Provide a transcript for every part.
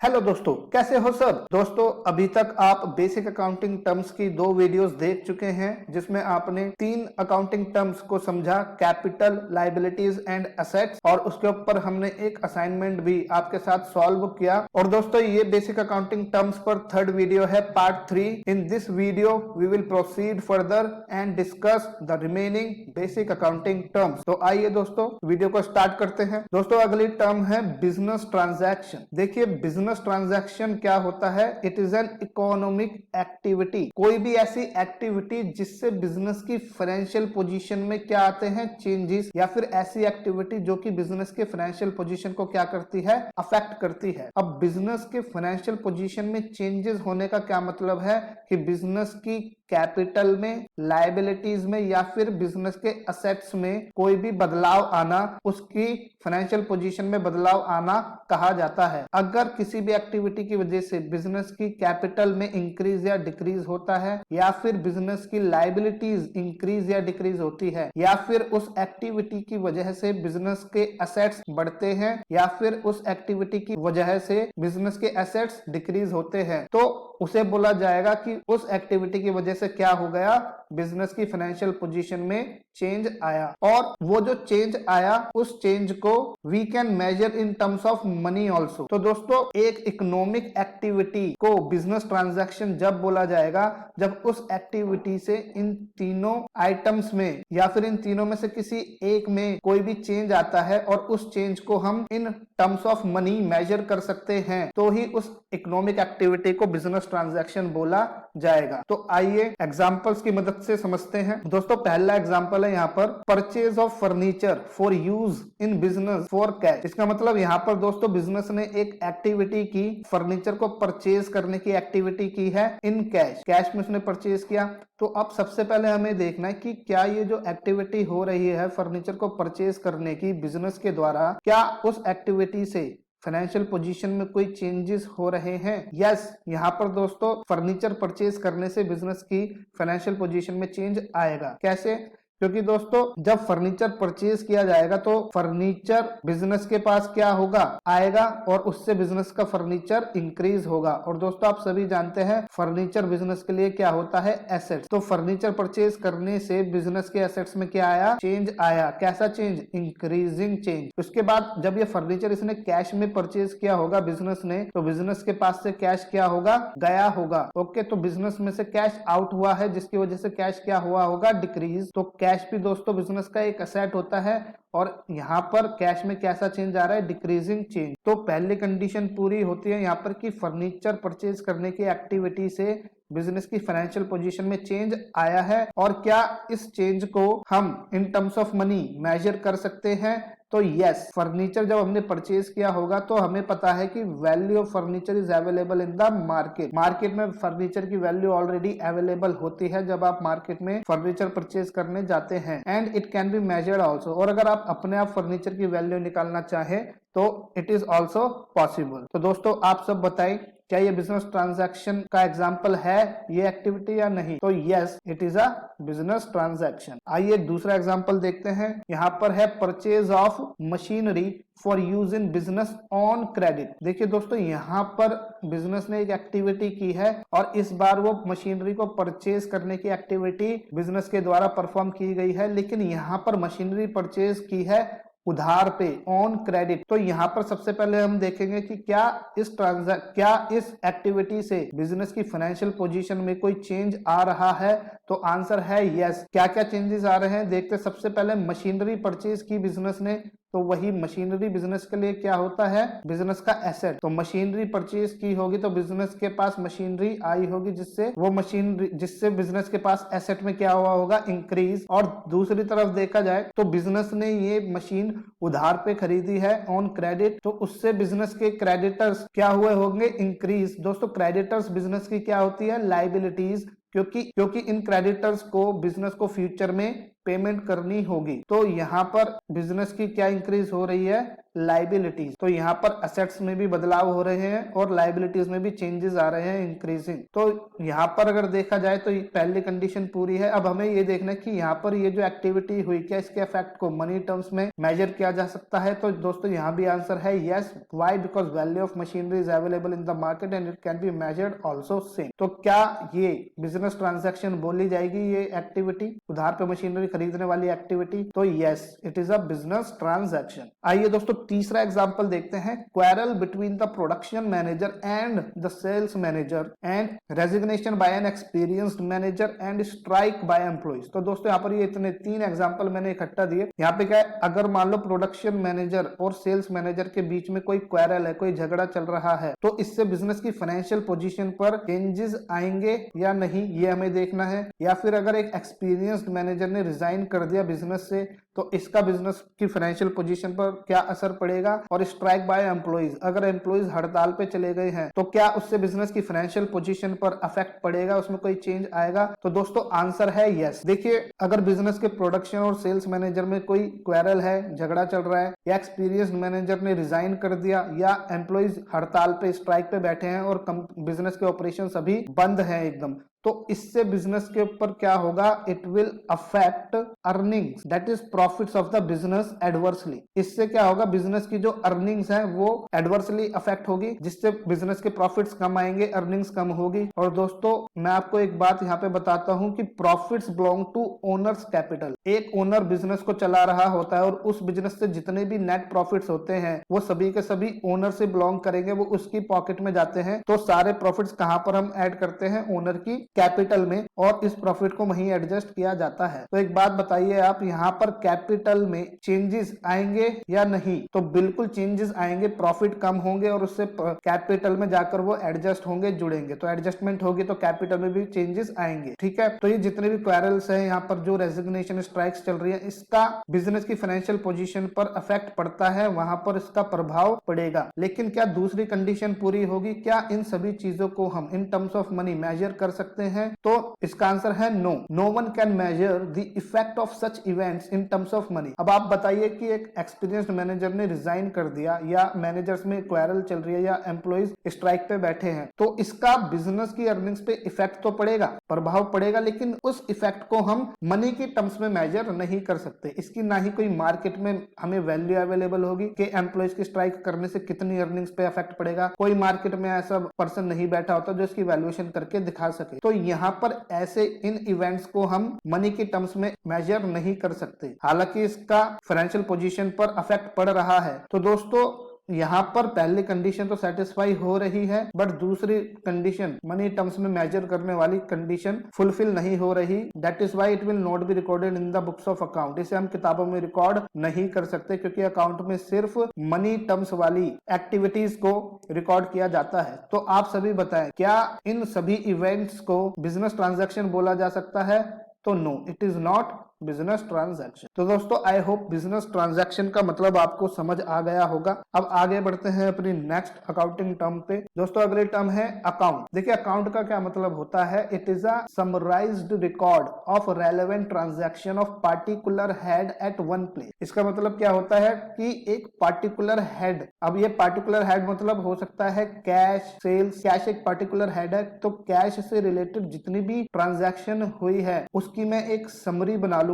Hello दोस्तों, कैसे हो सब। दोस्तों, अभी तक आप बेसिक अकाउंटिंग टर्म्स की 2 वीडियोस देख चुके हैं जिसमें आपने 3 अकाउंटिंग टर्म्स को समझा, कैपिटल, लायबिलिटीज एंड एसेट्स, और उसके ऊपर हमने एक असाइनमेंट भी आपके साथ सॉल्व किया। और दोस्तों, ये बेसिक अकाउंटिंग टर्म्स पर 3rd वीडियो है, part 3। In this video we will proceed further and discuss the remaining basic accounting terms. तो आइए दोस्तों, वीडियो को स्टार्ट करते हैं। दोस्तों, अगली टर्म है बिजनेस ट्रांजैक्शन। देखिए, बिजनेस ट्रांजैक्शन क्या होता है? It is an economic activity. कोई भी ऐसी एक्टिविटी जिससे बिजनेस की फाइनेंशियल पोजीशन में क्या आते हैं? चेंजेस, या फिर ऐसी एक्टिविटी जो कि बिजनेस के फाइनेंशियल पोजीशन को क्या करती है? अफेक्ट करती है। अब बिजनेस के फाइनेंशियल पोजीशन में चेंजेस होने का क्या मतलब है कि बिजनेस की कैपिटल में, लायबिलिटीज में, या फिर बिजनेस के असेट्स में कोई भी बदलाव आना, उसकी फाइनेंशियल पोजीशन में बदलाव आना कहा जाता है। अगर किसी भी एक्टिविटी की वजह से बिजनेस की कैपिटल में इंक्रीज या डिक्रीज होता है, या फिर बिजनेस की लायबिलिटीज इंक्रीज या डिक्रीज होती है, या फिर उस एक्टिविटी की वजह से बिजनेस के असेट्स बढ़ते हैं, या फिर उस एक्टिविटी की वजह से बिजनेस के असेट्स डिक्रीज होते हैं, तो उसे बोला जाएगा कि उस एक्टिविटी की वजह से क्या हो गया? बिजनेस की फाइनेंशियल पोजीशन में चेंज आया। और वो जो चेंज आया, उस चेंज को we can measure in terms of money also. तो दोस्तों, एक इकोनॉमिक एक्टिविटी को बिजनेस ट्रांजैक्शन जब बोला जाएगा जब उस एक्टिविटी से इन तीनों आइटम्स में, या फिर इन तीनों में से किसी एक में कोई भी चेंज आता है और उस चेंज को हम in terms of money measure कर सकते हैं, तो ही उस इकोनॉमिक एक्टिविटी को बिजनेस ट्रांजैक्शन बोला जाएगा। तो आइए एग्जांपल्स की मदद से समझते हैं। दोस्तों, पहला एग्जांपल है यहाँ पर purchase of furniture for use in business for cash. इसका मतलब यहाँ पर दोस्तों बिजनेस ने एक एक्टिविटी की, फर्नीचर को परचेज करने की एक्टिविटी की है इन कैश। कैश में उसने परचेज किया। तो अब सबसे पहले हमें देखना है कि क्या ये जो एक्टिविटी हो रही है फर्नीचर को परचेज करने की बिजनेस के द्वारा, क्या उस एक्टिविटी से फाइनेंशियल पोजीशन में कोई चेंजेस हो रहे हैं? यस, यहाँ पर दोस्तों फर्नीचर परचेज करने से बिजनेस की फाइनेंशियल पोजीशन में चेंज आएगा। कैसे? क्योंकि दोस्तों जब फर्नीचर परचेज किया जाएगा तो फर्नीचर बिजनेस के पास क्या होगा? आएगा, और उससे बिजनेस का फर्नीचर इंक्रीज होगा। और दोस्तों आप सभी जानते हैं फर्नीचर बिजनेस के लिए क्या होता है? एसेट्स। तो फर्नीचर परचेज करने से बिजनेस के एसेट्स में क्या आया? चेंज आया। कैसा चेंज? Increasing change. उसके बाद जब ये फर्नीचर इसने कैश में परचेज किया होगा बिजनेस ने, तो बिजनेस के पास से कैश क्या होगा? गया होगा। ओके, तो बिजनेस में से कैश आउट हुआ है, जिसकी वजह से कैश क्या हुआ होगा? डिक्रीज। तो कैश भी दोस्तों बिजनेस का एक एसेट होता है, और यहाँ पर कैश में कैसा चेंज आ रहा है? Decreasing change. तो पहली कंडीशन पूरी होती है यहाँ पर कि फर्नीचर परचेज करने की एक्टिविटी से बिजनेस की फाइनेंशियल पोजीशन में चेंज आया है, और क्या इस चेंज को हम in terms of money measure कर सकते हैं? तो यस, फर्नीचर जब हमने परचेज किया होगा तो हमें पता है कि value of furniture is available in the market. Market में फर्नीचर की वैल्यू ऑलरेडी अवेलेबल होती है जब आप मार्केट में फर्नीचर परचेज करने जाते हैं, and it can be measured also. और अगर आप अपने आप फर्नीचर की वैल्यू निकालना चाहें तो इट इज ऑल्सो पॉसिबल। तो दोस्तों आप सब बताएं, क्या ये बिजनेस ट्रांजैक्शन का एग्जाम्पल है ये एक्टिविटी या नहीं? तो yes, it is a business transaction. आइए दूसरा एग्जाम्पल देखते हैं। यहाँ पर है purchase of machinery for use in business on credit. देखिए दोस्तों, यहाँ पर बिजनेस ने एक एक्टिविटी की है, और इस बार वो मशीनरी को परचेज करने की एक्टिविटी बिजनेस के द्वारा परफॉर्म की गई है, लेकिन यहाँ पर मशीनरी परचेज की है उधार पे, ऑन क्रेडिट। तो यहाँ पर सबसे पहले हम देखेंगे कि क्या इस एक्टिविटी से बिजनेस की फाइनेंशियल पोजीशन में कोई चेंज आ रहा है? तो आंसर है यस। क्या क्या चेंजेस आ रहे हैं देखते। सबसे पहले मशीनरी परचेज की बिजनेस ने, तो वही मशीनरी बिजनेस के लिए क्या होता है? बिजनेस का एसेट। तो मशीनरी परचेज की होगी तो बिजनेस के पास मशीनरी आई होगी, जिससे बिजनेस के पास एसेट में क्या हुआ होगा? इंक्रीज। और दूसरी तरफ देखा जाए तो बिजनेस ने ये मशीन उधार पे खरीदी है ऑन क्रेडिट, तो उससे बिजनेस के क्रेडिटर्स क्या हुए होंगे? इंक्रीज। दोस्तों क्रेडिटर्स बिजनेस की क्या होती है? लायबिलिटीज, क्योंकि इन क्रेडिटर्स को बिजनेस को फ्यूचर में पेमेंट करनी होगी। तो यहाँ पर बिजनेस की क्या इंक्रीज हो रही है? लाइबिलिटीज। तो यहाँ पर असेट्स में भी बदलाव हो रहे हैं और लाइबिलिटीज में भी चेंजेस आ रहे हैं, इंक्रीजिंग। तो यहाँ पर अगर देखा जाए तो पहली कंडीशन पूरी है। अब हमें ये देखना है कि यहाँ पर ये जो एक्टिविटी हुई, क्या इसके इफेक्ट को मनी टर्म्स में मेजर किया जा सकता है? तो दोस्तों यहाँ भी आंसर है yes. Why? Because value of machinery is available in the market and it can be measured also same. तो क्या ये बिजनेस ट्रांजेक्शन बोली जाएगी, ये एक्टिविटी उधार पे मशीनरी खरीदने वाली एक्टिविटी? तो yes, it is a business transaction. आइए दोस्तों तीसरा एग्जांपल देखते हैं। Quarrel between the production manager and the sales manager and resignation by an experienced manager and strike by employees. तो दोस्तों यहाँ पर ये इतने 3 एग्जांपल मैंने इकट्ठा दिए। यहाँ पे क्या है, अगर मान लो प्रोडक्शन मैनेजर और सेल्स मैनेजर के बीच में कोई क्वेरल है, कोई झगड़ा चल रहा है, तो इससे बिजनेस की फाइनेंशियल पोजीशन पर चेंजेस आएंगे या नहीं, ये हमें देखना है। या फिर अगर एक एक्सपीरियंस्ड मैनेजर ने रिजाइन कर दिया बिजनेस से, तो इसका बिजनेस की फाइनेंशियल पोजीशन पर क्या असर पड़ेगा? और स्ट्राइक बाय एम्प्लॉइज, अगर एम्प्लॉइज हड़ताल पे चले गए हैं तो क्या उससे बिजनेस की फाइनेंशियल पोजीशन पर अफेक्ट पड़ेगा, उसमें कोई चेंज आएगा? तो दोस्तों आंसर है यस। देखिए, अगर बिजनेस के प्रोडक्शन और सेल्स मैनेजर में कोई क्वेरल है, झगड़ा चल रहा है, या एक्सपीरियंस्ड मैनेजर ने रिजाइन कर दिया, या एम्प्लॉइज हड़ताल पे स्ट्राइक पे बैठे हैं और बिजनेस के ऑपरेशन अभी बंद है एकदम, तो इससे बिजनेस के ऊपर क्या होगा? It will affect earnings, that is profits of the business adversely. इससे क्या होगा? बिजनेस की जो अर्निंग्स है वो एडवर्सली अफेक्ट होगी, जिससे बिजनेस के प्रॉफिट्स कम आएंगे, अर्निंग्स कम होगी। और दोस्तों मैं आपको एक बात यहाँ पे बताता हूँ कि profits belong to owners capital. एक ओनर बिजनेस को चला रहा होता है और उस बिजनेस से जितने भी नेट प्रॉफिट्स होते हैं वो सभी के सभी ओनर से बिलोंग करेंगे, वो उसकी पॉकेट में जाते हैं। तो सारे प्रॉफिट्स कहां पर हम ऐड करते हैं? ओनर की कैपिटल में, और इस प्रॉफिट को वहीं एडजस्ट किया जाता है। तो एक बात बताइए आप, यहाँ पर कैपिटल में चेंजेस आएंगे या नहीं? तो बिल्कुल चेंजेस आएंगे, प्रॉफिट कम होंगे और उससे कैपिटल में जाकर वो एडजस्ट होंगे, जुड़ेंगे। तो एडजस्टमेंट होगी तो कैपिटल में भी चेंजेस आएंगे। ठीक है, तो ये जितने भी क्वेरल्स हैं, यहाँ पर जो रेजिग्नेशन स्ट्राइक्स चल रही है, इसका बिजनेस की फाइनेंशियल पोजीशन पर इफेक्ट पड़ता है, वहां पर इसका प्रभाव पड़ेगा। लेकिन क्या दूसरी कंडीशन पूरी होगी? क्या इन सभी चीजों को हम in terms of money measure कर सकते हैं? तो इसका आंसर है no. No one can measure the effect of such events in terms of money. अब आप बताइए कि एक एक्सपीरियंस्ड मैनेजर ने रिजाइन कर दिया, या मैनेजर्स में क्वेरल चल रही है, या एम्प्लॉइज स्ट्राइक पे बैठे हैं, तो इसका बिजनेस की अर्निंग्स पे इफेक्ट तो पड़ेगा, प्रभाव पड़ेगा, लेकिन उस इफेक्ट को हम मनी की टर्म्स में मेजर नहीं कर सकते। इसकी ना ही कोई मार्केट में हमें वैल्यू अवेलेबल होगी कि एम्प्लॉइज की स्ट्राइक करने से कितनी अर्निंग्स पे इफेक्ट पड़ेगा। कोई मार्केट में ऐसा पर्सन नहीं बैठा होता जो इसकी वैल्यूएशन करके दिखा सके। तो यहाँ पर ऐसे इन इवेंट्स को हम मनी की टर्म्स में मेजर नहीं कर सकते, हालांकि इसका फाइनेंशियल पोजीशन पर इफेक्ट पड़ रहा है। तो दोस्तों यहाँ पर पहली कंडीशन तो सेटिस्फाई हो रही है, बट दूसरी कंडीशन मनी टर्म्स में मेजर करने वाली कंडीशन फुलफिल नहीं हो रही। That is why it will not be recorded in the books of account. इसे हम किताबों में रिकॉर्ड नहीं कर सकते, क्योंकि अकाउंट में सिर्फ मनी टर्म्स वाली एक्टिविटीज को रिकॉर्ड किया जाता है। तो आप सभी बताएं, क्या इन सभी इवेंट्स को बिजनेस ट्रांजैक्शन बोला जा सकता है? तो no, it is not business transaction. तो दोस्तों आई होप बिजनेस ट्रांजैक्शन का मतलब आपको समझ आ गया होगा। अब आगे बढ़ते हैं अपनी नेक्स्ट अकाउंटिंग टर्म पे। दोस्तों अगली टर्म है अकाउंट। देखिए अकाउंट का क्या मतलब होता है? It is a summarised record of relevant transaction of particular head at one place. इसका मतलब क्या होता है कि एक पार्टिकुलर हेड, अब ये पार्टिकुलर हेड मतलब हो सकता है कैश, सेल्स। कैश एक पार्टिकुलर हेड है, तो कैश से रिलेटेड जितनी भी ट्रांजैक्शन हुई है उसकी मैं एक समरी बना लूंगा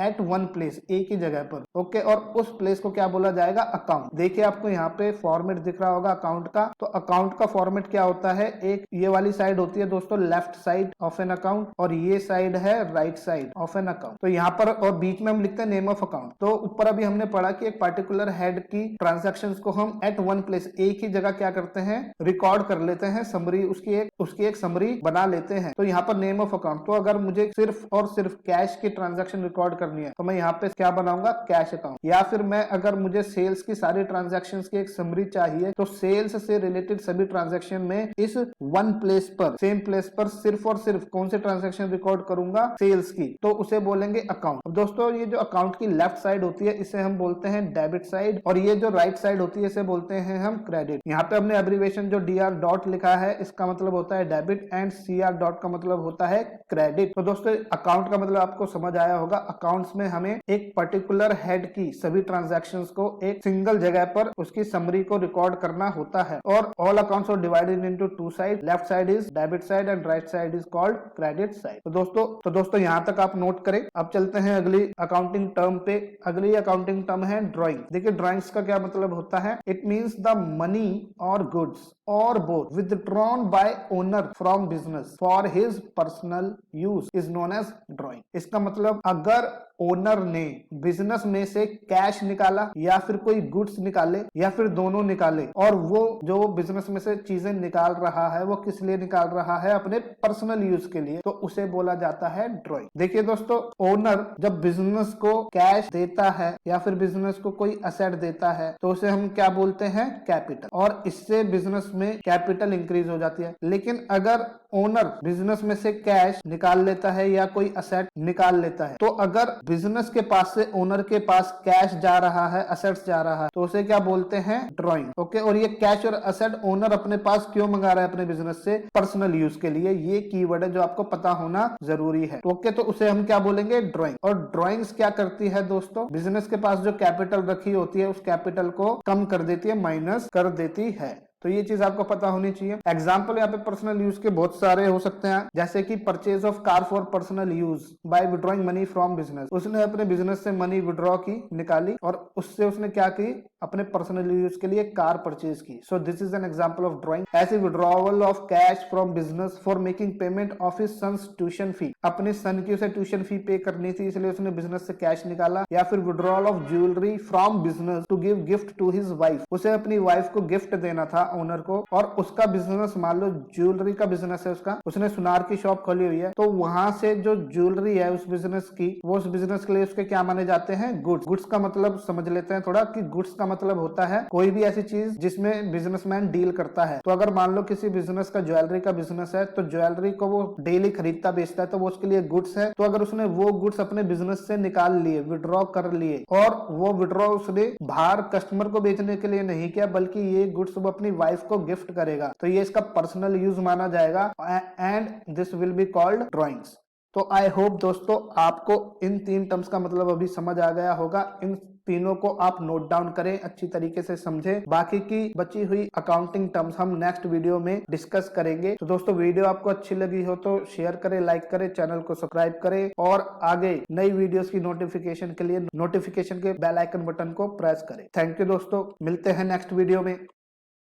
एट वन प्लेस, एक ही जगह पर। ओके, और उस प्लेस को क्या बोला जाएगा? अकाउंट। देखिए आपको यहाँ पे फॉर्मेट दिख रहा होगा अकाउंट का। तो अकाउंट का फॉर्मेट क्या होता है? एक ये वाली साइड होती है दोस्तों left side of an account, और ये साइड है right side of an account. तो यहाँ पर और बीच में हम लिखते हैं नेम ऑफ अकाउंट। तो ऊपर अभी हमने पढ़ा कि एक पार्टिकुलर हेड की ट्रांजेक्शन को हम एट वन प्लेस, एक ही जगह क्या करते हैं? रिकॉर्ड कर लेते हैं, समरी उसकी एक समरी बना लेते हैं। तो यहाँ पर नेम ऑफ अकाउंट। तो अगर मुझे सिर्फ और सिर्फ कैश की ट्रांजैक्शन रिकॉर्ड करनी है तो मैं यहाँ पे क्या बनाऊंगा? Cash account. या फिर मैं अगर मुझे सेल्स की सारी ट्रांजैक्शंस की एक समरी चाहिए तो सेल्स से रिलेटेड सभी ट्रांजैक्शन में इस वन प्लेस पर, सेम प्लेस पर सिर्फ और सिर्फ कौन से ट्रांजैक्शन रिकॉर्ड करूंगा? सेल्स की। तो उसे बोलेंगे अकाउंट। दोस्तों ये जो अकाउंट की लेफ्ट साइड होती है इसे हम बोलते हैं डेबिट साइड, और ये जो राइट साइड होती है इसे बोलते हैं हम क्रेडिट। यहाँ पे हमने एब्रिविएशन जो DR डॉट लिखा है इसका मतलब होता है डेबिट, एंड CR डॉट का मतलब होता है क्रेडिट। तो दोस्तों अकाउंट का मतलब आपको समझ आया होगा। होगा अकाउंट्स में हमें एक पर्टिकुलर हेड की सभी ट्रांजैक्शंस को एक सिंगल जगह पर उसकी समरी को रिकॉर्ड करना होता है। और all accounts are divided into two side, left side is debit side and right side is called credit side. तो दोस्तों यहाँ तक आप नोट करें। अब चलते हैं अगली अकाउंटिंग टर्म पे। अगली अकाउंटिंग टर्म है ड्राइंग। देखिए ड्राइंग्स का क्या मतलब होता है। इट मीन्स द मनी और goods or both withdrawn by owner from business for his personal use is known as drawing। इसका मतलब अगर ओनर ने बिजनेस में से कैश निकाला या फिर कोई गुड्स निकाले या फिर दोनों निकाले, और वो जो बिजनेस में से चीजें निकाल रहा है वो किस लिए निकाल रहा है, अपने पर्सनल यूज के लिए, तो उसे बोला जाता है ड्राइंग। देखिए दोस्तों, ओनर जब बिजनेस को कैश देता है या फिर बिजनेस को कोई असेट देता है तो उसे हम क्या बोलते हैं, कैपिटल, और इससे बिजनेस में कैपिटल इंक्रीज हो जाती है। लेकिन अगर ओनर बिजनेस में से कैश निकाल लेता है या कोई असेट निकाल लेता है, तो अगर बिजनेस के पास से ओनर के पास कैश जा रहा है, असेट्स जा रहा है, तो उसे क्या बोलते हैं, ड्राइंग। ओके, और ये कैश और असेट ओनर अपने पास क्यों मंगा रहा है अपने बिजनेस से, पर्सनल यूज के लिए। ये कीवर्ड है जो आपको पता होना जरूरी है। ओके, तो उसे हम क्या बोलेंगे, ड्राइंग। और ड्राइंग्स क्या करती है दोस्तों, बिजनेस के पास जो कैपिटल रखी होती है उस कैपिटल को कम कर देती है, माइनस कर देती है। तो ये चीज आपको पता होनी चाहिए। एग्जाम्पल यहाँ पे पर्सनल यूज के बहुत सारे हो सकते हैं, जैसे कि purchase of car for personal use by withdrawing money from business. उसने अपने बिजनेस से मनी विड्रॉ की, निकाली, और उससे उसने क्या की, अपने पर्सनल यूज के लिए कार परचेज की। So this is an example of drawing. ऐसे withdrawal of cash from business for making payment of his sons tuition fee. अपने सन की उसे ट्यूशन फी पे करनी थी, इसलिए उसने बिजनेस से कैश निकाला। या फिर withdrawal of jewellery from business to give gift to his wife. उसे अपनी वाइफ को गिफ्ट देना था ओनर को, और उसका बिजनेस, मान लो ज्वेलरी का बिजनेस है उसका, उसने सुनार की शॉप खोली हुई है, तो वहां से जो ज्वेलरी है उस बिजनेस की, वो उस बिजनेस के लिए उसके क्या माने जाते हैं, गुड्स। गुड्स का मतलब समझ लेते हैं थोड़ा, कि गुड्स का मतलब होता है कोई भी ऐसी चीज जिसमें बिजनेसमैन डील करता है। तो अगर मान लो किसी बिजनेस का ज्वेलरी का बिजनेस है, तो ज्वेलरी को वो डेली खरीदता बेचता है, तो वो उसके लिए गुड्स है। तो अगर उसने वो गुड्स अपने बिजनेस से निकाल लिए, विड्रॉ कर लिए, और वो विड्रॉ उसने बाहर कस्टमर को बेचने के लिए नहीं किया, बल्कि ये गुड्स वो अपनी वाइफ को गिफ्ट करेगा, तो ये इसका पर्सनल यूज माना जाएगा, and this will be called drawings. तो आई होप दोस्तों आपको इन तीन टर्म्स का मतलब अभी समझ आ गया होगा। इन तीनों को आप नोट डाउन करें, अच्छी तरीके से समझें। बाकी की बची हुई अकाउंटिंग टर्म्स हम नेक्स्ट वीडियो में डिस्कस करेंगे। तो दोस्तों, वीडियो आपको अच्छी लगी हो तो शेयर करें, लाइक करें, चैनल को सब्सक्राइब करें, और आगे नई वीडियोस की नोटिफिकेशन के लिए नोटिफिकेशन के बेल आइकन बटन को प्रेस करें। थैंक यू दोस्तों, मिलते हैं नेक्स्ट वीडियो में।